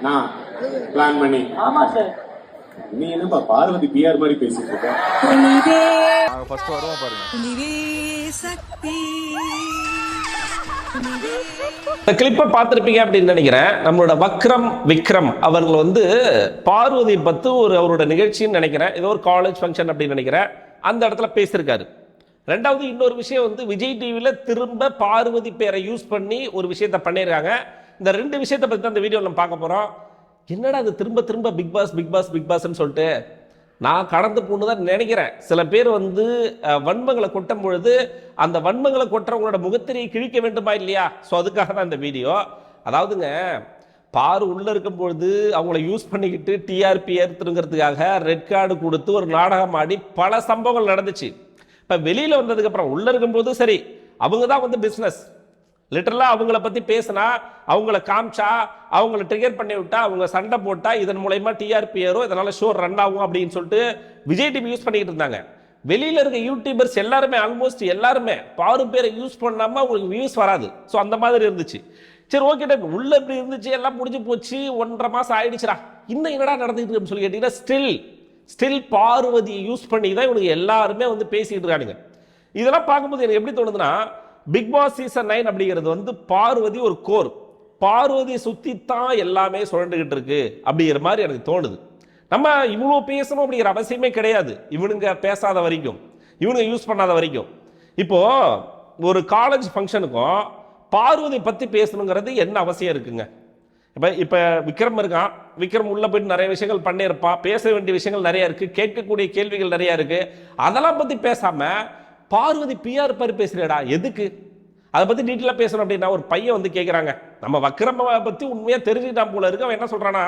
நான் பிளான் பண்ணி. ஆமா சார். நீ என்னப்பா பார்வதி பிஆர் மாதிரி பேசிட்டு இருக்க? ஃபர்ஸ்ட் வருவோம் பாருங்க. இந்த கிளிப்பை பார்த்துருப்பீங்க அப்படின்னு நினைக்கிறேன். நம்மளோட விக்ரம் அவர்கள் வந்து பார்வதி பத்து அவரோட நிகழ்ச்சின்னு நினைக்கிறேன், ஏதோ ஒரு காலேஜ் ஃபங்க்ஷன் அப்படின்னு நினைக்கிறேன், அந்த இடத்துல பேசியிருக்காரு. ரெண்டாவது இன்னொரு விஷயம் வந்து விஜய் டிவியில் திரும்ப பார்வதி பேரை யூஸ் பண்ணி ஒரு விஷயத்த பண்ணியிருக்காங்க. இந்த ரெண்டு விஷயத்தை பற்றி தான் இந்த வீடியோவில் நம்ம பார்க்க போகிறோம். என்னடா அது திரும்ப திரும்ப பிக் பாஸ்ன்னு சொல்லிட்டு நான் கடந்து போன்னு தான் நினைக்கிறேன். சில பேர் வந்து வன்மங்களை கொட்டும் பொழுது அந்த வன்மங்களை கொட்டுறவங்களோட முகத்திரையை கிழிக்க வேண்டுமா இல்லையா? ஸோ அதுக்காக தான் இந்த வீடியோ. அதாவதுங்க, பாரு உள்ளே இருக்கும்பொழுது அவங்கள யூஸ் பண்ணிக்கிட்டு டிஆர்பி ஏற்றுங்கிறதுக்காக ரெட் கார்டு கொடுத்து ஒரு நாடகம் ஆடி பல சம்பவங்கள் நடந்துச்சு. இப்போ வெளியில் வந்ததுக்கப்புறம் உள்ளே இருக்கும்போது சரி, அவங்க தான் வந்து பிஸ்னஸ். லிட்டரலாக அவங்கள பற்றி பேசினா, அவங்கள காமிச்சா, அவங்கள ட்ரிகர் பண்ணி விட்டா, அவங்க சண்டை போட்டால் இதன் மூலயமா டிஆர்பி ஏறும், இதனால் ஷோ ரன் ஆகும் அப்படின்னு சொல்லிட்டு விஜய் டிவி யூஸ் பண்ணிக்கிட்டு இருந்தாங்க. வெளியில் இருக்க யூடியூபர்ஸ் எல்லாருமே, ஆல்மோஸ்ட் எல்லாருமே பாரு பேரை யூஸ் பண்ணாமல் அவங்களுக்கு வியூஸ் வராது. ஸோ அந்த மாதிரி இருந்துச்சு. சரி, ஓகே டன், உள்ள இப்படி இருந்துச்சு, எல்லாம் முடிஞ்சு போச்சு, 1.5 மாதம் ஆயிடுச்சுடா, இன்னும் என்னடா நடந்துட்டு இருக்குன்னு சொல்லி கேட்டீங்கன்னா ஸ்டில் பார்வதியை யூஸ் பண்ணி தான் இவனுக்கு எல்லாருமே வந்து பேசிக்கிட்டு இருக்கானுங்க. இதெல்லாம் பார்க்கும்போது எனக்கு எப்படி தோணுதுன்னா, பிக் பாஸ் சீசன் 9 அப்படிங்கிறது வந்து பார்வதி ஒரு கோர், பார்வதியை சுற்றி தான் எல்லாமே சுழண்டுகிட்டு இருக்கு அப்படிங்கிற மாதிரி எனக்கு தோணுது. நம்ம இவ்வளோ பேசணும் அப்படிங்கிற அவசியமே கிடையாது, இவனுங்க பேசாத வரைக்கும், இவனுங்க யூஸ் பண்ணாத வரைக்கும். இப்போ ஒரு காலேஜ் ஃபங்க்ஷனுக்கும் பார்வதி பற்றி பேசணுங்கிறது என்ன அவசியம் இருக்குங்க? இப்போ விக்ரம் இருக்கான், விக்ரம் உள்ள போயிட்டு நிறைய விஷயங்கள் பண்ணியிருப்பான், பேச வேண்டிய விஷயங்கள் நிறைய இருக்கு, கேட்கக்கூடிய கேள்விகள் நிறைய இருக்கு. அதெல்லாம் பற்றி பேசாம பார்வதி பிஆர் பாரு பேசுறடா, எதுக்கு? அதை பற்றி டீட்டெயிலாக பேசணும் அப்படின்னா ஒரு பையன் வந்து கேட்குறாங்க. நம்ம விக்ரமை பற்றி உண்மையாக தெரிஞ்சுக்கிட்டான் போல இருக்கு. அவன் என்ன சொல்கிறான்னா,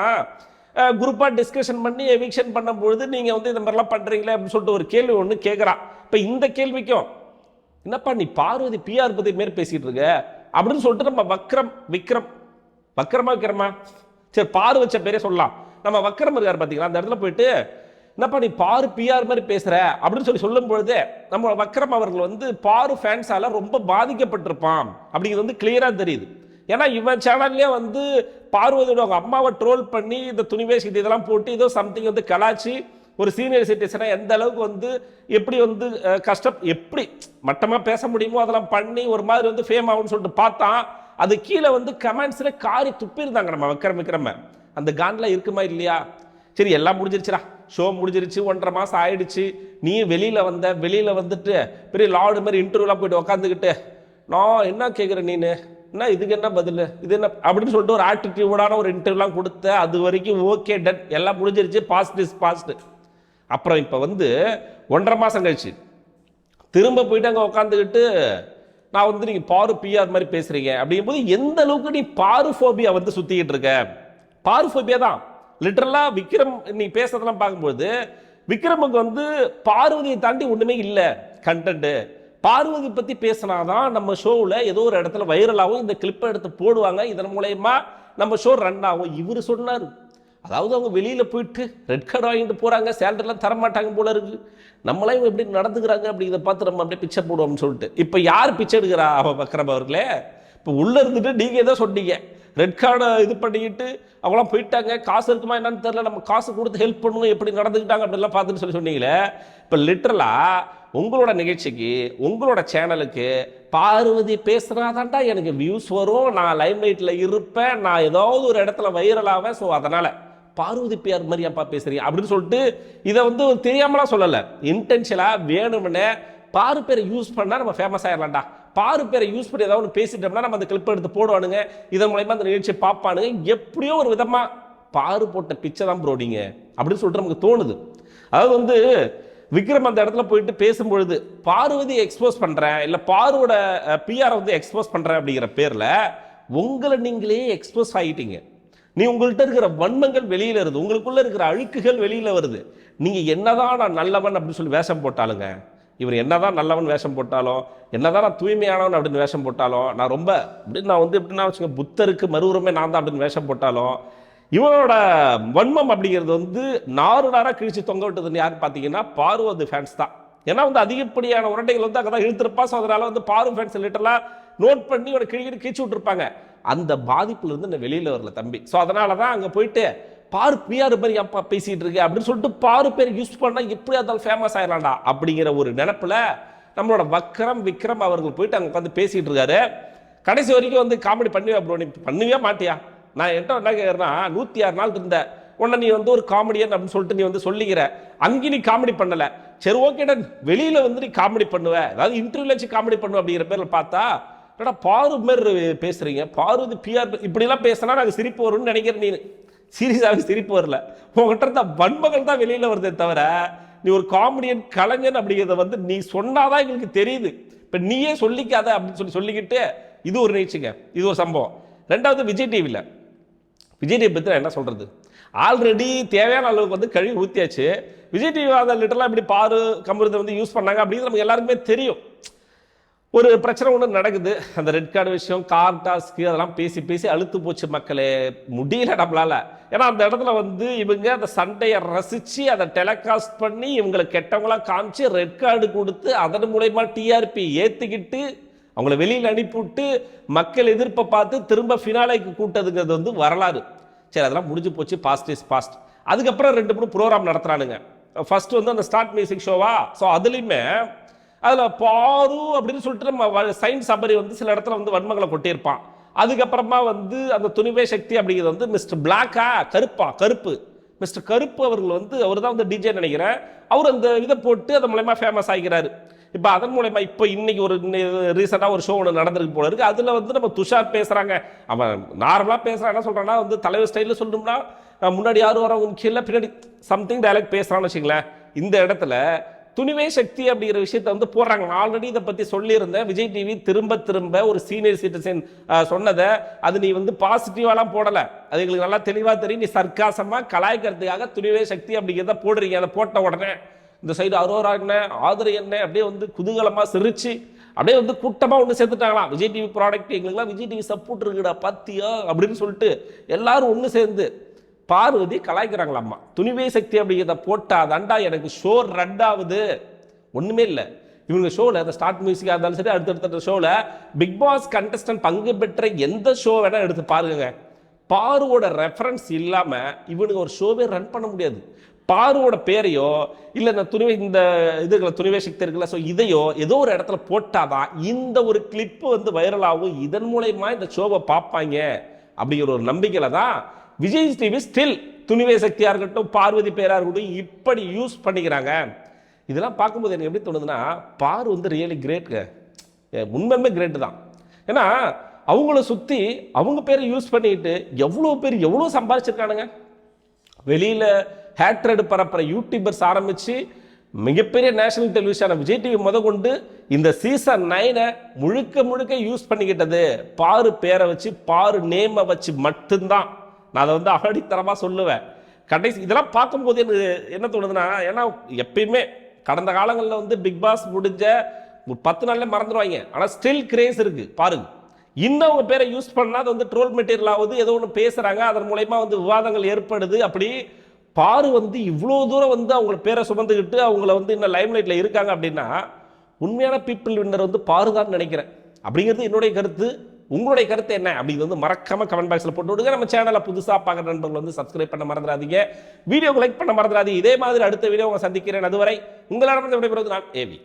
குரூப்பாக டிஸ்கஷன் பண்ணி எவிக்ஷன் பண்ணும்பொழுது நீங்கள் வந்து இந்த மாதிரிலாம் பண்ணுறீங்களே அப்படின்னு சொல்லிட்டு ஒரு கேள்வி ஒன்று கேட்குறான். இப்போ இந்த கேள்விக்கும் என்னப்பா நீ பார்வதி பிஆர் பற்றி மாரி பேசிகிட்டு இருக்க அப்படின்னு சொல்லிட்டு நம்ம விக்ரமா சரி பாரு வச்ச பேரே சொல்லலாம், நம்ம விக்ரம் இருக்கார் பார்த்தீங்களா, அந்த இடத்துல போயிட்டு என்னப்பா நீ பாரு பிஆர் மாதிரி பேசுற அப்படின்னு சொல்லும் பொழுது நம்ம விக்ரம் அவர்கள் வந்து பாரு ஃபேன்ஸால ரொம்ப பாதிக்கப்பட்டிருப்பான் அப்படிங்கிறது வந்து கிளியரா தெரியுது. ஏன்னா இவன் சேனல்லே வந்து பார்வதியோட அவங்க அம்மாவை ட்ரோல் பண்ணி இந்த துணிவே சீட்டு இதெல்லாம் போட்டு ஏதோ சம்திங் வந்து கலாச்சி ஒரு சீனியர் சிட்டிசனை எந்த அளவுக்கு வந்து எப்படி வந்து எப்படி மட்டமாக பேச முடியுமோ அதெல்லாம் பண்ணி ஒரு மாதிரி வந்து ஃபேம் ஆகும்னு சொல்லிட்டு பார்த்தான். அது கீழே வந்து கமெண்ட்ஸில் காரி துப்பியிருந்தாங்க நம்ம விக்ரம. அந்த கான்ல இருக்குமா இல்லையா? சரி, எல்லாம் முடிஞ்சிருச்சுடா, ஷோ முடிஞ்சிருச்சு, 1.5 மாதம் ஆயிடுச்சு, நீ வெளியில் வந்துட்டு பெரிய லார்டு மாதிரி இன்டர்வியூலாம் போயிட்டு உக்காந்துக்கிட்டு நான் என்ன கேட்குறேன், நீனு என்ன இதுக்கு என்ன பதில், இது என்ன அப்படின்னு சொல்லிட்டு ஒரு ஆட்டிடியூடான ஒரு இன்டர்வியூலாம் கொடுத்த. அது வரைக்கும் ஓகே டன், எல்லாம் முடிஞ்சிருச்சு, பாஸ்ட். அப்புறம் இப்போ வந்து 1.5 மாதம் கழிச்சு திரும்ப போயிட்டு அங்கே உட்காந்துக்கிட்டு நான் வந்து நீங்கள் பாரு பிஆர் மாதிரி பேசுகிறீங்க அப்படிங்கும்போது எந்த அளவுக்கு நீ பாருஃபோபியா வந்து சுற்றிக்கிட்டு இருக்க? பாருஃபோபியா தான் லிட்டரலாக. விக்ரம் நீ பேசுறதெல்லாம் பார்க்கும்போது விக்ரமுக்கு வந்து பார்வதியை தாண்டி ஒன்றுமே இல்லை கண்டென்ட்டு. பார்வதி பற்றி பேசினாதான் நம்ம ஷோவில் ஏதோ ஒரு இடத்துல வைரலாகவும் இந்த கிளிப்பை எடுத்து போடுவாங்க, இதன் மூலயமா நம்ம ஷோ ரன் ஆகும். இவர் சொன்னார், அதாவது அவங்க வெளியில் போயிட்டு ரெட் கார்டு வாங்கிட்டு போகிறாங்க, சேலரிலாம் தரமாட்டாங்க போல இருக்கு, நம்மளாம் இவங்க எப்படி நடந்துக்கிறாங்க அப்படிங்கிறத பார்த்து நம்ம அப்படியே பிச்சை போடுவோம்னு சொல்லிட்டு. இப்போ யார் பிச்சை எடுக்கிறா? விக்ரம் அவர்களே, இப்போ உள்ளே இருந்துட்டு நீங்கள் ஏதோ சொன்னீங்க, ரெட் கார்டை இது பண்ணிக்கிட்டு அவங்களாம் போயிட்டாங்க, காசு இருக்குமா என்னன்னு தெரியல, நம்ம காசு கொடுத்து ஹெல்ப் பண்ணுவோம், எப்படி நடந்துக்கிட்டாங்க அப்படிலாம் பார்த்துட்டு சொன்னீங்களே. இப்போ லிட்டரலாக உங்களோட நிகழ்ச்சிக்கு உங்களோட சேனலுக்கு பார்வதி பேசுனாதான்டா எனக்கு வியூஸ் வரும், நான் லைம் லைட்டில் இருப்பேன், நான் ஏதாவது ஒரு இடத்துல வைரல் ஆவேன், ஸோ அதனால் பார்வதி பிஆர் மாதிரி அப்பா பேசுறீங்க அப்படின்னு சொல்லிட்டு இதை வந்து தெரியாமலாம் சொல்லலை, இன்டென்ஷனாக வேணும்னு பாரு பேரை யூஸ் பண்ணால் நம்ம ஃபேமஸ் ஆயிடலாம்டா, பாரு பேரை யூஸ் பண்ணி ஏதாவது ஒன்று பேசிட்டோம்னா நம்ம அந்த கிளிப்பை எடுத்து போடுவானுங்க, இதன் மூலயமா அந்த நிகழ்ச்சியை பார்ப்பானுங்க, எப்படியோ ஒரு விதமாக பாரு போட்ட பிச்சை தான் ப்ரோடிங்க அப்படின்னு சொல்லிட்டு நமக்கு தோணுது. அதாவது வந்து விக்ரம் அந்த இடத்துல போயிட்டு பேசும்பொழுது பார்வதி எக்ஸ்போஸ் பண்ணுறேன், இல்லை பாருவோட பிஆரை வந்து எக்ஸ்போஸ் பண்ணுறேன் அப்படிங்கிற பேரில் உங்களை நீங்களே எக்ஸ்போஸ் ஆகிட்டீங்க. நீ உங்கள்கிட்ட இருக்கிற வன்மங்கள் வெளியில் வருது, உங்களுக்குள்ள இருக்கிற அழுக்குகள் வெளியில் வருது. நீங்கள் என்னதான் நான் நல்லவன் அப்படின்னு சொல்லி வேஷம் போட்டாலுங்க, இவர் என்னதான் நல்லவன் வேஷம் போட்டாலும், என்னதான் நான் தூய்மையானவன் அப்படின்னு வேஷம் போட்டாலும், நான் ரொம்ப அப்படின்னு நான் வந்து எப்படின்னா வச்சுங்க புத்தருக்கு மறுவுரமே நான் தான் அப்படின்னு வேஷம் போட்டாலும், இவனோட வன்மம் அப்படிங்கிறது வந்து நாராக கிழிச்சு தொங்க விட்டதுன்னு யாருன்னு பார்த்தீங்கன்னா பார்வதி ஃபேன்ஸ் தான். ஏன்னா வந்து அதிகப்படியான உரண்டைகள் வந்து அங்கே தான் இழுத்துருப்பா. ஸோ அதனால வந்து பாரு ஃபேன்ஸ் லிட்டரலாக நோட் பண்ணி ஒரு கிழிக்கிட்டு கிழிச்சு விட்டுருப்பாங்க. அந்த பாதிப்புல இருந்து நான் வெளியில வரல தம்பி. ஸோ அதனால தான் அங்கே போயிட்டு பாரு பிஆர் மாதிரி அப்பா பேசிட்டு இருக்கு அப்படின்னு சொல்லிட்டு பாரு பேர் யூஸ் பண்ணா எப்படியா இருந்தாலும் ஃபேமஸ் ஆயிடலாம்டா அப்படிங்கிற ஒரு நினைப்புல நம்மளோட விக்ரம் அவர்கள் போயிட்டு அங்கே உட்காந்து பேசிட்டு இருக்காரு. கடைசி வரைக்கும் வந்து காமெடி பண்ணுவியா ப்ரோ? நீ பண்ணுவியா மாட்டியா? நான் என்கிட்ட என்ன கேட்குறேன்னா 106 நாள் இருந்த உடனே நீ வந்து ஒரு காமெடியன் அப்படின்னு சொல்லிட்டு நீ வந்து சொல்லிக்கிற, அங்கே நீ காமெடி பண்ணல. சரி ஓகேடா, வெளியில வந்து நீ காமெடி பண்ணுவ, அதாவது இன்டர்வியூல வச்சு காமெடி பண்ணுவ அப்படிங்கிற பேர்ல பார்த்தா ஏடா பாரு மாரி பேசுறீங்க, பார்வதி பிஆர் இப்படிலாம் பேசினா நாங்கள் சிரிப்பு வரும்னு நினைக்கிறேன். நீ சீரியஸாகவே சிரிப்பு வரல, உங்ககிட்ட இருந்த வன்மகள் தான் வெளியில வருதே தவிர நீ ஒரு காமெடியன் கலைஞன் அப்படிங்கிறத வந்து நீ சொன்னாதான் எங்களுக்கு தெரியுது. இப்போ நீயே சொல்லிக்காத அப்படின்னு சொல்லிக்கிட்டு இது ஒரு நிகழ்ச்சிங்க, இது ஒரு சம்பவம். ரெண்டாவது விஜய் டிவியில் பற்றி நான் என்ன சொல்றது, ஆல்ரெடி தேவையான அளவுக்கு வந்து கழுவி ஊற்றியாச்சு. விஜய் டிவி அதை லிட்டரலாக இப்படி பாரு கம்பரத்தை வந்து யூஸ் பண்ணாங்க அப்படிங்கிறது நமக்கு எல்லாருக்குமே தெரியும். ஒரு பிரச்சனை ஒன்று நடக்குது, அந்த ரெட் கார்டு விஷயம், கார் டாஸ்க்கு அதெல்லாம் பேசி பேசி அழுத்து போச்சு மக்களே, முடியல நம்மளால. ஏன்னா அந்த இடத்துல வந்து இவங்க அந்த சண்டையை ரசித்து அதை டெலிகாஸ்ட் பண்ணி இவங்களை கெட்டவங்களாம் காமிச்சு ரெட் கார்டு கொடுத்து அதன் மூலயமா டிஆர்பி ஏற்றிக்கிட்டு அவங்கள வெளியில் அனுப்பிவிட்டு மக்கள் எதிர்ப்பை பார்த்து திரும்ப ஃபினாலைக்கு கூட்டதுங்கிறது வந்து வரலாறு. சரி அதெல்லாம் முடிஞ்சு போச்சு, பாஸ்ட் இஸ் பாஸ்ட். அதுக்கப்புறம் 2-3 ப்ரோக்ராம் நடத்துறானுங்க. ஃபர்ஸ்ட் வந்து அந்த ஸ்டார்ட் மியூசிக் ஷோவா, ஸோ அதுலேயுமே அதில் பாரு அப்படின்னு சொல்லிட்டு நம்ம சயின்ஸ் சபரி வந்து சில இடத்துல வந்து வன்மங்களை கொட்டியிருப்பான். அதுக்கப்புறமா வந்து அந்த துணிவே சக்தி அப்படிங்கிறது வந்து மிஸ்டர் பிளாக்கா கருப்பு மிஸ்டர் கருப்பு அவர்கள் வந்து அவர் தான் வந்து டிஜே நினைக்கிறேன், அவர் அந்த இதை போட்டு அதன் மூலயமா ஃபேமஸ் ஆகிறாரு. இப்போ அதன் மூலயமா இப்போ இன்னைக்கு ஒரு ரீசெண்டாக ஒரு ஷோ ஒன்று நடந்திருக்கு போல இருக்கு. அதில் வந்து நம்ம துஷார் பேசுகிறாங்க, அவன் நார்மலாக பேசுகிறான், என்ன சொல்கிறான்னா வந்து தலைவர் ஸ்டைலில் சொல்லணும்னா முன்னாடி யாரும் வரவங்க முக்கியம் இல்லை, பின்னாடி சம்திங் டைலாக் பேசுகிறான்னு வச்சுங்களேன். இந்த இடத்துல துணிவே சக்தி அப்படிங்கிற விஷயத்தை வந்து போடுறாங்க. நான் ஆல்ரெடி இதை பற்றி சொல்லியிருந்தேன். விஜய் டிவி திரும்ப ஒரு சீனியர் சிட்டிசன் சொன்னதை அது நீ வந்து பாசிட்டிவாலாம் போடலை, அது எங்களுக்கு நல்லா தெளிவாக தெரியும். நீ சர்க்காசமாக கலாய்க்கிறதுக்காக துணிவே சக்தி அப்படிங்கிறத போடுறீங்க. அதை போட்ட உடனே இந்த சைடு அரோரா என்ன ஆதரை என்ன அப்படியே வந்து குதூகலமாக சிரிச்சு அப்படியே வந்து கூட்டமாக ஒன்று சேர்த்துட்டாங்களாம். விஜய் டிவி ப்ராடக்ட் எங்களுக்குலாம் விஜய் டிவி சப்போர்ட் இருக்குடா பாத்தியா அப்படின்னு சொல்லிட்டு எல்லாரும் ஒன்று சேர்ந்து பார்வதி கலாய்க்கிறாங்களாம்மா. துணிவே சக்தி அப்படிங்கிறத போட்டா தாண்டா எனக்கு ஷோ ரன் ஆகுது. ஒன்றுமே இல்லை, இவங்க ஷோவில் அந்த ஸ்டார்ட் மியூசிக்காக இருந்தாலும் சரி, அடுத்தடுத்த ஷோவில் பிக் பாஸ் கண்டஸ்டன்ட் பங்கு பெற்ற எந்த ஷோ வேணால் எடுத்து பாருங்க, பாருவோட ரெஃபரன்ஸ் இல்லாமல் இவனுக்கு ஒரு ஷோவே ரன் பண்ண முடியாது. பாருவோட பேரையோ இல்லை இந்த இதுகளை துணிவே சக்தி இருக்குல்ல, ஸோ இதையோ ஏதோ ஒரு இடத்துல போட்டாதான் இந்த ஒரு கிளிப்பு வந்து வைரல் ஆகும், இதன் மூலயமா இந்த ஷோவை பார்ப்பாங்க அப்படிங்கிற ஒரு நம்பிக்கையில் தான் விஜய் டிவி ஸ்டில் துணிவே சக்தியாக இருக்கட்டும் பார்வதி பேராக இருக்கட்டும் இப்படி யூஸ் பண்ணிக்கிறாங்க. இதெல்லாம் பார்க்கும்போது எனக்கு எப்படி தோணுதுன்னா, பாரு வந்து ரியலி கிரேட்டுங்க, உண்மையுமே கிரேட்டு தான். ஏன்னா அவங்கள சுற்றி அவங்க பேரை யூஸ் பண்ணிட்டு எவ்வளோ பேர் எவ்வளோ சம்பாதிச்சிருக்கானுங்க. வெளியில் ஹேட்ரட் பரப்புற யூடியூபர்ஸ் ஆரம்பித்து மிகப்பெரிய நேஷனல் டெலிவிஷன் விஜய் டிவி கொண்டு இந்த சீசன் 9 முழுக்க யூஸ் பண்ணிக்கிட்டது பாரு பேரை வச்சு, பாரு நேமை வச்சு மட்டும்தான். நான் அதை வந்து அகடித்தரமாக சொல்லுவேன். கடைசி இதெல்லாம் பார்க்கும்போது எனக்கு என்ன தோணுதுன்னா, ஏன்னா எப்பயுமே கடந்த காலங்களில் வந்து பிக் பாஸ் முடிஞ்ச ஒரு 10 நாள்ல மறந்துடுவாங்க, ஆனால் ஸ்டில் கிரேஸ் இருக்கு பாருங்க. இன்னும் அவங்க பேரை யூஸ் பண்ணால் அது வந்து ட்ரோல் மெட்டீரியல் ஆகுது, ஏதோ ஒன்று பேசுகிறாங்க, அதன் மூலயமா வந்து விவாதங்கள் ஏற்படுது. அப்படி பாரு வந்து இவ்வளோ தூரம் வந்து அவங்கள பேரை சுமந்துக்கிட்டு அவங்கள வந்து இன்னும் லைம்லைட்டில் இருக்காங்க அப்படின்னா உண்மையான பீப்புள் வின்னர் வந்து பாரு தான் நினைக்கிறேன். அப்படிங்கிறது என்னுடைய கருத்து. உங்களுடைய கருத்து என்ன அப்படிங்கிறது வந்து மறக்காம கமெண்ட் பாக்ஸில் போட்டு விடுங்க. நம்ம சேனலை புதுசாக பார்க்குற நண்பர்கள் வந்து சப்ஸ்கிரைப் பண்ண மறந்துடாதீங்க, வீடியோக்கு லைக் பண்ண மறந்துடாதீங்க. இதே மாதிரி அடுத்த வீடியோ உங்களை சந்திக்கிறேன். அதுவரை உங்களிடம் விடைபெறுவது நான் ஏவி.